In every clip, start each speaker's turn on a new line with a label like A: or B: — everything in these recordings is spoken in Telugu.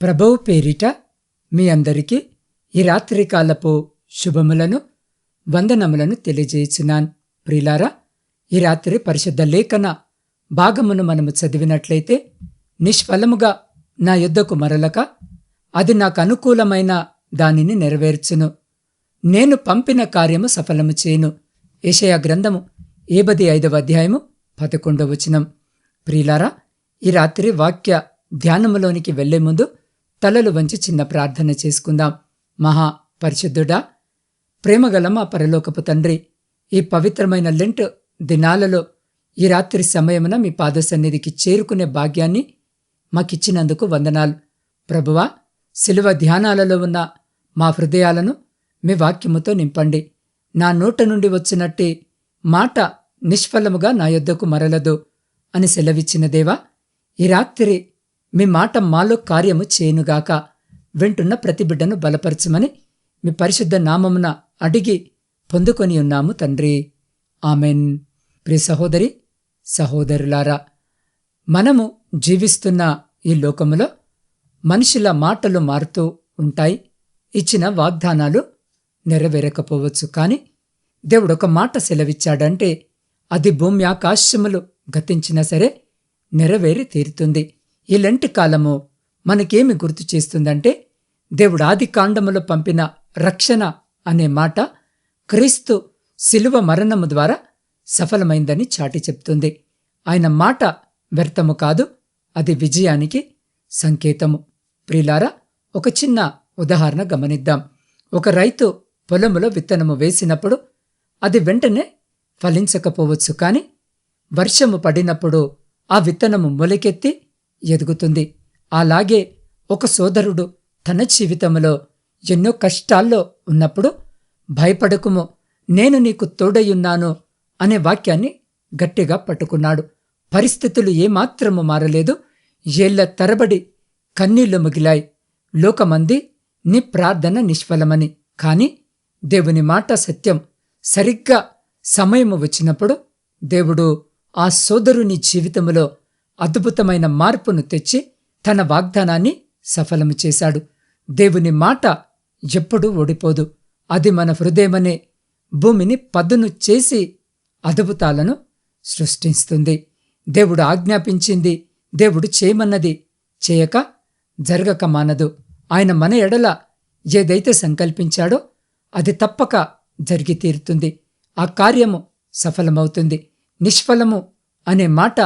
A: ప్రభువు పేరిట మీ అందరికీ ఈ రాత్రికాలపు శుభములను వందనములను తెలియజేయుచున్నాను. ప్రియులారా, ఈ రాత్రి పరిశుద్ధ లేఖన భాగమును మనము చదివినట్లయితే, నిష్ఫలముగా నా యొద్దకు మరలక అది నాకు అనుకూలమైన దానిని నెరవేర్చును, నేను పంపిన కార్యము సఫలము చేయును. యెషయా గ్రంథము 55వ అధ్యాయము 11వ వచనం. ప్రియులారా, ఈ రాత్రి వాక్య ధ్యానములోనికి వెళ్లే ముందు తలలు వంచి చిన్న ప్రార్థన చేసుకుందాం. మహా పరిశుద్ధుడా, ప్రేమగల మా పరలోకపు తండ్రి, ఈ పవిత్రమైన లెంట్ దినాలలో ఈ రాత్రి సమయమున మీ పాద సన్నిధికి చేరుకునే భాగ్యాన్ని మాకిచ్చినందుకు వందనాలు. ప్రభువా, శిలువ ధ్యానాలలో ఉన్న మా హృదయాలను మీ వాక్యముతో నింపండి. నా నోట నుండి వచ్చినట్టి మాట నిష్ఫలముగా నా యొద్దకు మరలదు అని సెలవిచ్చిన దేవా, ఈ రాత్రి మీ మాట మాలో కార్యము చేయునుగాక. వింటున్న ప్రతి బిడ్డను బలపరచమని మీ పరిశుద్ధ నామమున అడిగి పొందుకొని ఉన్నాము తండ్రి, ఆమెన్. ప్రియ సహోదరి సహోదరులారా, మనము జీవిస్తున్న ఈ లోకములో మనుషుల మాటలు మారుతూ ఉంటాయి. ఇచ్చిన వాగ్దానాలు నెరవేరకపోవచ్చు. కానీ దేవుడు ఒక మాట సెలవిచ్చాడంటే అది భూమి ఆకాశములు గతించినా సరే నెరవేరి తీరుతుంది. ఈ లెంటి కాలము మనకేమి గుర్తు చేస్తుందంటే, దేవుడు ఆది కాండములో పంపిన రక్షణ అనే మాట క్రీస్తు శిలువ మరణము ద్వారా సఫలమైందని చాటి చెప్తుంది. ఆయన మాట వ్యర్థము కాదు, అది విజయానికి సంకేతము. ప్రియులారా, ఒక చిన్న ఉదాహరణ గమనిద్దాం. ఒక రైతు పొలములో విత్తనము వేసినప్పుడు అది వెంటనే ఫలించకపోవచ్చు. కానీ వర్షము పడినప్పుడు ఆ విత్తనము మొలకెత్తి ఎదుగుతుంది. అలాగే ఒక సోదరుడు తన జీవితంలో ఎన్నో కష్టాల్లో ఉన్నప్పుడు భయపడకుము, నేను నీకు తోడయున్నాను అనే వాక్యాన్ని గట్టిగా పట్టుకున్నాడు. పరిస్థితులు ఏమాత్రము మారలేదు. ఏళ్ల తరబడి కన్నీళ్లు మిగిలాయి. లోకమంది నీ ప్రార్థన నిష్ఫలమని. కాని దేవుని మాట సత్యం. సరిగ్గా సమయము వచ్చినప్పుడు దేవుడు ఆ సోదరుని జీవితంలో అద్భుతమైన మార్పును తెచ్చి తన వాగ్దానాన్ని సఫలము చేశాడు. దేవుని మాట ఎప్పుడూ ఓడిపోదు. అది మన హృదయమనే భూమిని పదును చేసి అద్భుతాలను సృష్టిస్తుంది. దేవుడు ఆజ్ఞాపించింది, దేవుడు చేయమన్నది చేయక జరగక మానదు. ఆయన మన ఎడల ఏదైతే సంకల్పించాడో అది తప్పక జరిగి తీరుతుంది. ఆ కార్యము సఫలమవుతుంది. నిష్ఫలము అనే మాట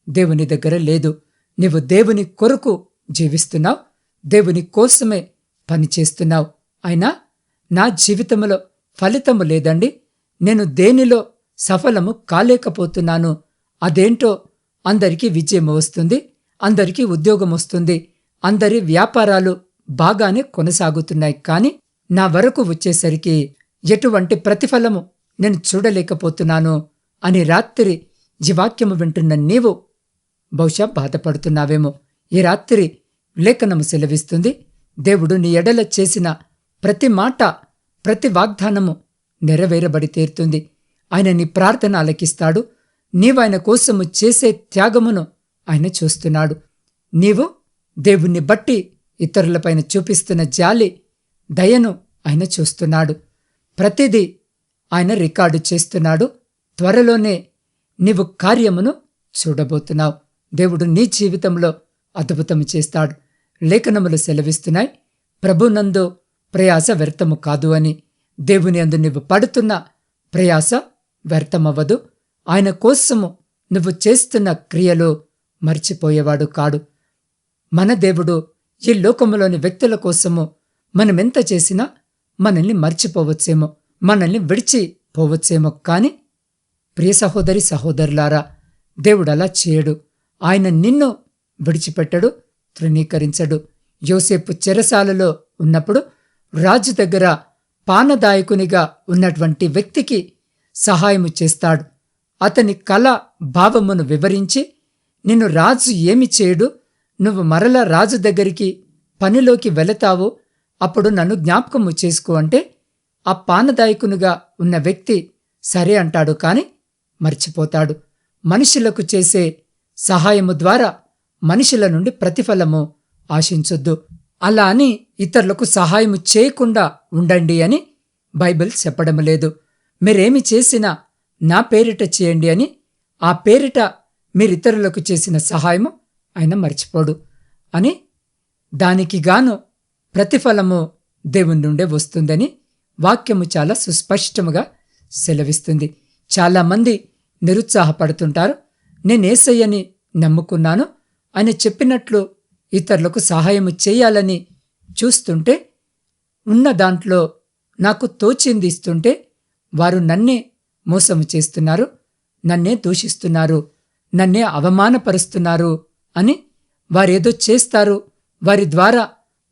A: దేవుని దగ్గర లేదు. నీవు దేవుని కొరకు జీవిస్తున్నావు, దేవుని కోసమే పనిచేస్తున్నావు. అయినా నా జీవితంలో ఫలితము లేదండి, నేను దేనిలో సఫలము కాలేకపోతున్నాను. అదేంటో, అందరికీ విజయం వస్తుంది, అందరికీ ఉద్యోగం వస్తుంది, అందరి వ్యాపారాలు బాగానే కొనసాగుతున్నాయి. కానీ నా వరకు వచ్చేసరికి ఎటువంటి ప్రతిఫలము నేను చూడలేకపోతున్నాను అని రాత్రి ఈ వాక్యము వింటున్న నీవు బహుశా బాధపడుతున్నావేమో. ఈ రాత్రి లేఖనము సెలవిస్తుంది, దేవుడు నీ ఎడల చేసిన ప్రతి మాట, ప్రతి వాగ్దానము నెరవేరబడి తీరుతుంది. ఆయన నీ ప్రార్థన ఆలకిస్తాడు. నీవు ఆయన కోసము చేసే త్యాగమును ఆయన చూస్తున్నాడు. నీవు దేవుణ్ణి బట్టి ఇతరులపైన చూపిస్తున్న జాలి, దయను ఆయన చూస్తున్నాడు. ప్రతిదీ ఆయన రికార్డు చేస్తున్నాడు. త్వరలోనే నీవు కార్యమును చూడబోతున్నావు. దేవుడు నీ జీవితంలో అద్భుతము చేస్తాడు. లేఖనములు సెలవిస్తున్నాయి, ప్రభునందు ప్రయాస వ్యర్థము కాదు అని. దేవుని అందు నువ్వు పడుతున్న ప్రయాస వ్యర్థమవ్వదు. ఆయన కోసము నువ్వు చేస్తున్న క్రియలు మర్చిపోయేవాడు కాడు. మన దేవుడు ఈ లోకములోని వ్యక్తుల కోసము మనమెంత చేసినా మనల్ని మర్చిపోవచ్చేమో, మనల్ని విడిచిపోవచ్చేమో. కానీ ప్రియ సహోదరి సహోదరులారా, దేవుడు అలా చేయడు. ఆయన నిన్ను విడిచిపెట్టడు, తృణీకరించడు. యోసేపు చెరసాలలో ఉన్నప్పుడు రాజు దగ్గర పానదాయకునిగా ఉన్నటువంటి వ్యక్తికి సహాయము చేస్తాడు. అతని కళ భావమును వివరించి, నిన్ను రాజు ఏమి చేయడు, నువ్వు మరలా రాజు దగ్గరికి పనిలోకి వెళతావు, అప్పుడు నన్ను జ్ఞాపకము చేసుకో అంటే ఆ పానదాయకునిగా ఉన్న వ్యక్తి సరే అంటాడు. కాని మర్చిపోతాడు. మనుషులకు చేసే సహాయము ద్వారా మనుషుల నుండి ప్రతిఫలము ఆశించొద్దు. అలా అని ఇతరులకు సహాయం చేయకుండా ఉండండి అని బైబిల్ చెప్పడం లేదు. మీరేమి చేసినా నా పేరిట చేయండి అని, ఆ పేరిట మీరితరులకు చేసిన సహాయము ఆయన మర్చిపోడు అని, దానికి గాను ప్రతిఫలము దేవుని నుండే వస్తుందని వాక్యము చాలా సుస్పష్టముగా సెలవిస్తుంది. చాలామంది నిరుత్సాహపడుతుంటారు. నేను యేసయ్యని నమ్ముకున్నాను, ఆయన చెప్పినట్లు ఇతరులకు సహాయము చేయాలని చూస్తుంటే, ఉన్న దాంట్లో నాకు తోచింది ఇస్తుంటే వారు నన్నే మోసము చేస్తున్నారు, నన్నే దూషిస్తున్నారు, నన్నే అవమానపరుస్తున్నారు అని వారేదో చేస్తారు, వారి ద్వారా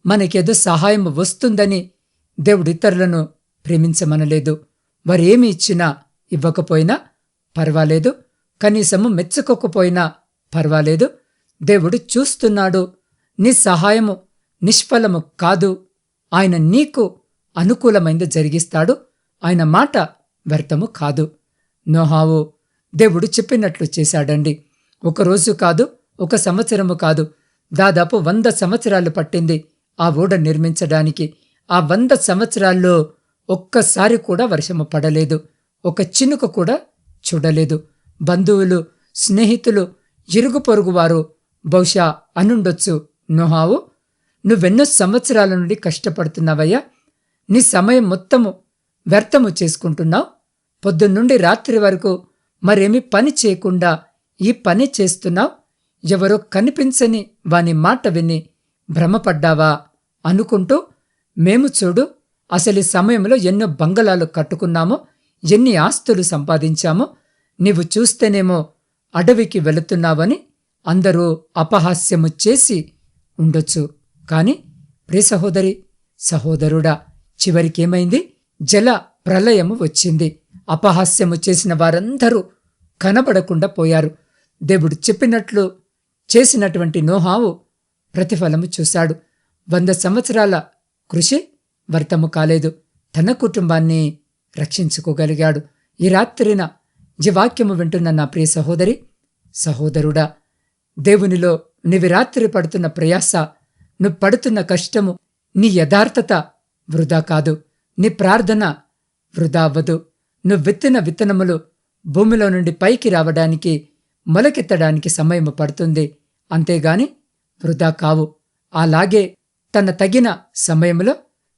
A: మనకేదో సహాయం వస్తుందని దేవుడు ఇతరులను ప్రేమించమనలేదు. వారేమి ఇచ్చినా ఇవ్వకపోయినా పర్వాలేదు, కనీసము మెచ్చుకోకపోయినా పర్వాలేదు, దేవుడు చూస్తున్నాడు, నీ సహాయము నిష్ఫలము కాదు, ఆయన నీకు అనుకూలమైంది జరిగిస్తాడు, ఆయన మాట వ్యర్థము కాదు. నోహావు దేవుడు చెప్పినట్లు చేశాడండి. ఒకరోజు కాదు, ఒక సంవత్సరము కాదు, దాదాపు 100 సంవత్సరాలు పట్టింది ఆ ఓడ నిర్మించడానికి. ఆ 100 సంవత్సరాల్లో ఒక్కసారి కూడా వర్షము పడలేదు, ఒక చినుక కూడా చూడలేదు. బంధువులు, స్నేహితులు, ఇరుగు పొరుగువారు బహుశా అనుండొచ్చు, నోహావు నువ్వెన్నో సంవత్సరాల నుండి కష్టపడుతున్నావయ్యా, నీ సమయం మొత్తము వ్యర్థము చేసుకుంటున్నావు, పొద్దున్నుండి రాత్రి వరకు మరేమీ పని చేయకుండా ఈ పని చేస్తున్నావు, ఎవరో కనిపించని వాని మాట విని భ్రమపడ్డావా అనుకుంటూ, మేము చూడు అసలు ఈ సమయంలో ఎన్నో బంగళాలు కట్టుకున్నామో, ఎన్ని ఆస్తులు సంపాదించామో, నీవు చూస్తేనేమో అడవికి వెళుతున్నావని అందరూ అపహాస్యము చేసి ఉండొచ్చు. కాని ప్రియ సహోదరి, సహోదరుడా, చివరికేమైంది? జల ప్రళయము వచ్చింది. అపహాస్యము చేసిన వారందరూ కనబడకుండా పోయారు. దేవుడు చెప్పినట్లు చేసినటువంటి నోహావు ప్రతిఫలము చూశాడు. 100 సంవత్సరాల కృషి వ్యర్థము కాలేదు, తన కుటుంబాన్ని రక్షించుకోగలిగాడు. ఈ రాత్రిన ఈ వాక్యము వింటున్న నా ప్రియ సహోదరి, సహోదరుడా, దేవునిలో నీవి రాత్రి పడుతున్న ప్రయాస, నువ్వు పడుతున్న కష్టము, నీ యథార్థత వృధా కాదు, నీ ప్రార్థన వృధా అవ్వదు. నువ్వు విత్తిన విత్తనములు భూమిలో నుండి పైకి రావడానికి, మొలకెత్తడానికి సమయము పడుతుంది, అంతేగాని వృధా కావు. అలాగే తన తగిన సమయంలో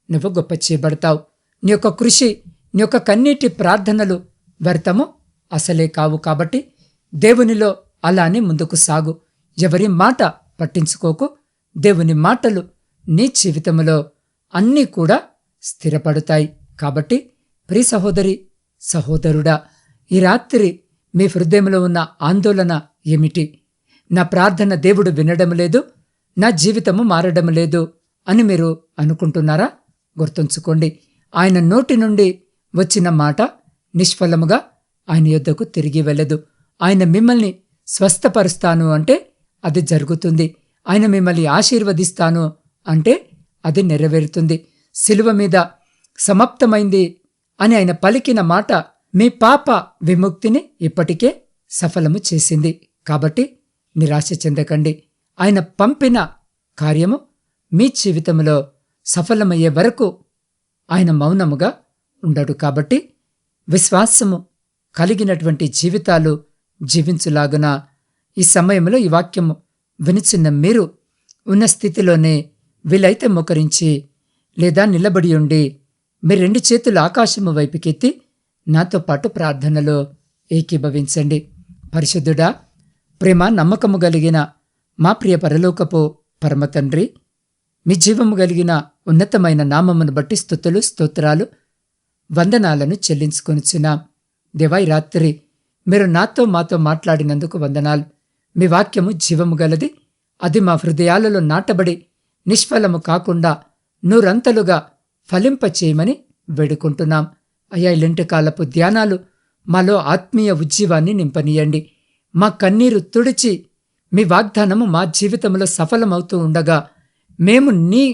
A: నువ్వు గొప్ప చేయబడతావు. నీ యొక్క కృషి, నీ యొక్క కన్నీటి ప్రార్థనలు వ్యర్థము అసలే కావు. కాబట్టి దేవునిలో అలానే ముందుకు సాగు. ఎవరి మాట పట్టించుకోకు. దేవుని మాటలు నీ జీవితంలో అన్నీ కూడా స్థిరపడతాయి. కాబట్టి ప్రియ సహోదరి, సహోదరుడా, ఈ రాత్రి మీ హృదయంలో ఉన్న ఆందోళన ఏమిటి? నా ప్రార్థన దేవుడు వినడం లేదు, నా జీవితము మారడం లేదు అని మీరు అనుకుంటున్నారా? గుర్తుంచుకోండి, ఆయన నోటి నుండి వచ్చిన మాట నిష్ఫలముగా ఆయన యొద్దకు తిరిగి వెళ్ళదు. ఆయన మిమ్మల్ని స్వస్థపరుస్తాను అంటే అది జరుగుతుంది. ఆయన మిమ్మల్ని ఆశీర్వదిస్తాను అంటే అది నెరవేరుతుంది. శిలువ మీద సమాప్తమైంది అని ఆయన పలికిన మాట మీ పాప విముక్తిని ఇప్పటికే సఫలము చేసింది. కాబట్టి నిరాశ చెందకండి. ఆయన పంపిన కార్యము మీ జీవితంలో సఫలమయ్యే వరకు ఆయన మౌనముగా ఉండడు. కాబట్టి విశ్వాసము కలిగినటువంటి జీవితాలు జీవించులాగున ఈ సమయంలో ఈ వాక్యము వినిచిన్న మీరు ఉన్న స్థితిలోనే వీలైతే మోకరించి లేదా నిలబడి ఉండి మీ 2 చేతులు ఆకాశము వైపుకెత్తి నాతో పాటు ప్రార్థనలో ఏకీభవించండి. పరిశుద్ధుడా, ప్రేమ నమ్మకము కలిగిన మా ప్రియ పరలోకపు పరమ తండ్రి, మీ జీవము కలిగిన ఉన్నతమైన నామమును బట్టి స్తుతులు, స్తోత్రాలు, వందనాలను చెల్లించుకొనిచున్నాం. దేవా, ఈ రాత్రి మీరు నాతో మాతో మాట్లాడినందుకు వందనాలు. మీ వాక్యము జీవము గలది, అది మా హృదయాలలో నాటబడి నిష్ఫలము కాకుండా నూరంతలుగా ఫలింపచేయమని వేడుకుంటున్నాం. అయ్యా, ఇలాంటి కాలపు ధ్యానాలు మాలో ఆత్మీయ ఉజ్జీవాన్ని నింపనీయండి. మా కన్నీరు తుడిచి మీ వాగ్దానము మా జీవితంలో సఫలమవుతూ ఉండగా మేము నీ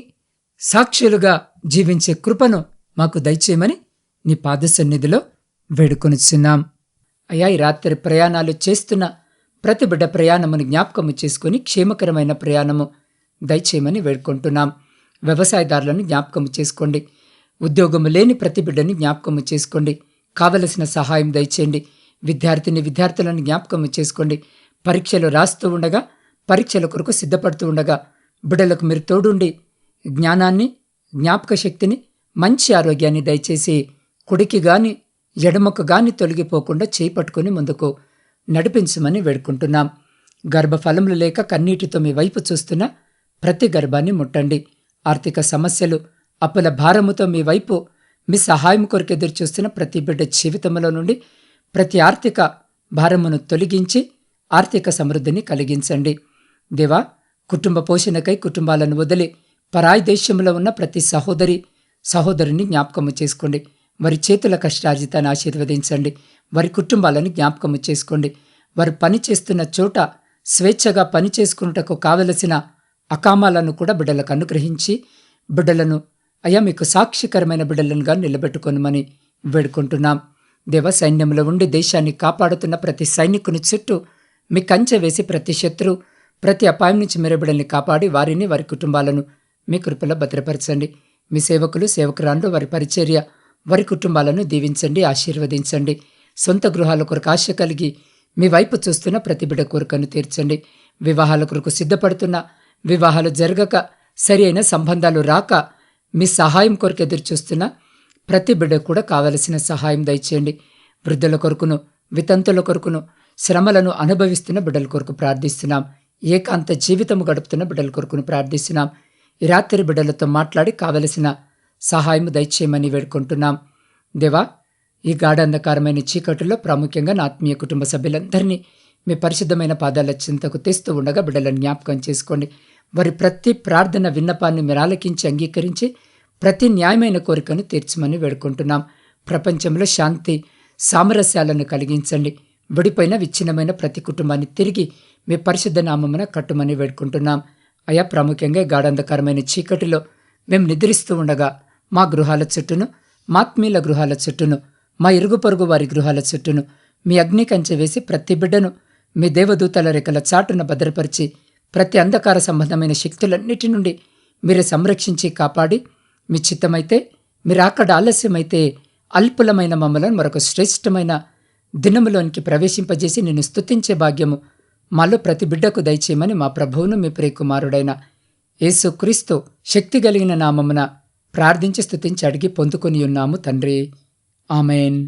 A: సాక్షులుగా జీవించే కృపను మాకు దయచేయమని నీ పాద సన్నిధిలో వేడుకొనిచున్నాం. అయ్యా, ఈ రాత్రి ప్రయాణాలు చేస్తున్న ప్రతి బిడ్డ ప్రయాణమును జ్ఞాపకము చేసుకుని క్షేమకరమైన ప్రయాణము దయచేయమని వేడుకుంటున్నాం. వ్యవసాయదారులను జ్ఞాపకము చేసుకోండి. ఉద్యోగము లేని ప్రతి బిడ్డని జ్ఞాపకము చేసుకోండి. కావలసిన సహాయం దయచేయండి. విద్యార్థులను జ్ఞాపకము చేసుకోండి. పరీక్షలు రాస్తూ ఉండగా, పరీక్షల కొరకు సిద్ధపడుతూ ఉండగా బిడ్డలకు మీరు తోడుండి జ్ఞానాన్ని, జ్ఞాపక శక్తిని, మంచి ఆరోగ్యాన్ని దయచేసి కుడికి గాని ఎడమకు గాని తొలగిపోకుండా చేపట్టుకుని ముందుకు నడిపించమని వేడుకుంటున్నాం. గర్భఫలములు లేక కన్నీటితో మీ వైపు చూస్తున్న ప్రతి గర్భాన్ని ముట్టండి. ఆర్థిక సమస్యలు, అప్పుల భారముతో మీ వైపు మీ సహాయం కొరకు ఎదురు చూస్తున్న ప్రతి బిడ్డ జీవితంలో నుండి ప్రతి ఆర్థిక భారమును తొలగించి ఆర్థిక సమృద్ధిని కలిగించండి. దేవా, కుటుంబ పోషణకై కుటుంబాలను వదిలి పరాయి దేశంలో ఉన్న ప్రతి సహోదరిని జ్ఞాపకము చేసుకోండి. వారి చేతుల కష్టార్జితాన్ని ఆశీర్వదించండి. వారి కుటుంబాలను జ్ఞాపకము చేసుకోండి. వారు పనిచేస్తున్న చోట స్వేచ్ఛగా పనిచేసుకున్నటకు కావలసిన అకామాలను కూడా బిడ్డలకు అనుగ్రహించి బిడ్డలను మీకు సాక్షికరమైన బిడ్డలనుగా నిలబెట్టుకొనమని వేడుకుంటున్నాం. దేవ, సైన్యంలో ఉండి దేశాన్ని కాపాడుతున్న ప్రతి సైనికుని చుట్టూ మీ కంచె వేసి ప్రతి శత్రు, ప్రతి అపాయం నుంచి మీరు బిడ్డల్ని కాపాడి వారిని, వారి కుటుంబాలను మీ కృపలో భద్రపరచండి. మీ సేవకులు, సేవకురాండ్రు, వారి పరిచర్య, వారి కుటుంబాలను దీవించండి, ఆశీర్వదించండి. సొంత గృహాల కొరకు ఆశ కలిగి మీ వైపు చూస్తున్న ప్రతి బిడ్డ కోరికను తీర్చండి. వివాహాల కొరకు సిద్ధపడుతున్న, వివాహాలు జరగక, సరి అయిన సంబంధాలు రాక మీ సహాయం కొరకు ఎదురు చూస్తున్న ప్రతి బిడ్డ కూడా కావలసిన సహాయం దయచేయండి. వృద్ధుల కొరకును, వితంతుల కొరకును, శ్రమలను అనుభవిస్తున్న బిడ్డల కొరకు ప్రార్థిస్తున్నాం. ఏకాంత జీవితము గడుపుతున్న బిడ్డల కొరకును ప్రార్థిస్తున్నాం. ఈ రాత్రి బిడ్డలతో మాట్లాడి కావలసిన సహాయం దయచేయమని వేడుకుంటున్నాం. దేవా, ఈ గాఢంధకారమైన చీకటిలో ప్రాముఖ్యంగా నా ఆత్మీయ కుటుంబ సభ్యులందరినీ మీ పరిశుద్ధమైన పాదాల చింతకు తెస్తూ ఉండగా బిడ్డలను జ్ఞాపకం చేసుకోండి. వారి ప్రతి ప్రార్థన విన్నపాన్ని మీరు ఆలకించి అంగీకరించి ప్రతి న్యాయమైన కోరికను తీర్చమని వేడుకుంటున్నాం. ప్రపంచంలో శాంతి, సామరస్యాలను కలిగించండి. విడిపోయిన విచ్ఛిన్నమైన ప్రతి కుటుంబాన్ని తిరిగి మీ పరిశుద్ధ నామమున కట్టుమని వేడుకుంటున్నాం. అయా, ప్రాముఖ్యంగా గాఢంధకరమైన చీకటిలో మేము నిద్రిస్తూ ఉండగా మా గృహాల చుట్టూను, మా ఆత్మీయుల గృహాల చుట్టూను, మా ఇరుగు పొరుగు వారి గృహాల చుట్టూను మీ అగ్ని కంచె వేసి ప్రతి బిడ్డను మీ దేవదూతల రెక్కల చాటున భద్రపరిచి ప్రతి అంధకార సంబంధమైన శక్తులన్నిటి నుండి మీరే సంరక్షించి కాపాడి మీ చిత్తమైతే, మీరు అక్కడ ఆలస్యమైతే అల్పులమైన మమ్మలను మరొక శ్రేష్టమైన దినములోనికి ప్రవేశింపజేసి నిన్ను స్తుతించే భాగ్యము మాలో ప్రతి బిడ్డకు దయచేయమని మా ప్రభువును మీ ప్రియకుమారుడైన యేసుక్రీస్తు శక్తి కలిగిన నామమున ప్రార్థించి స్తుతించి అడిగి పొందుకొని ఉన్నాము తండ్రి. ఆమెన్.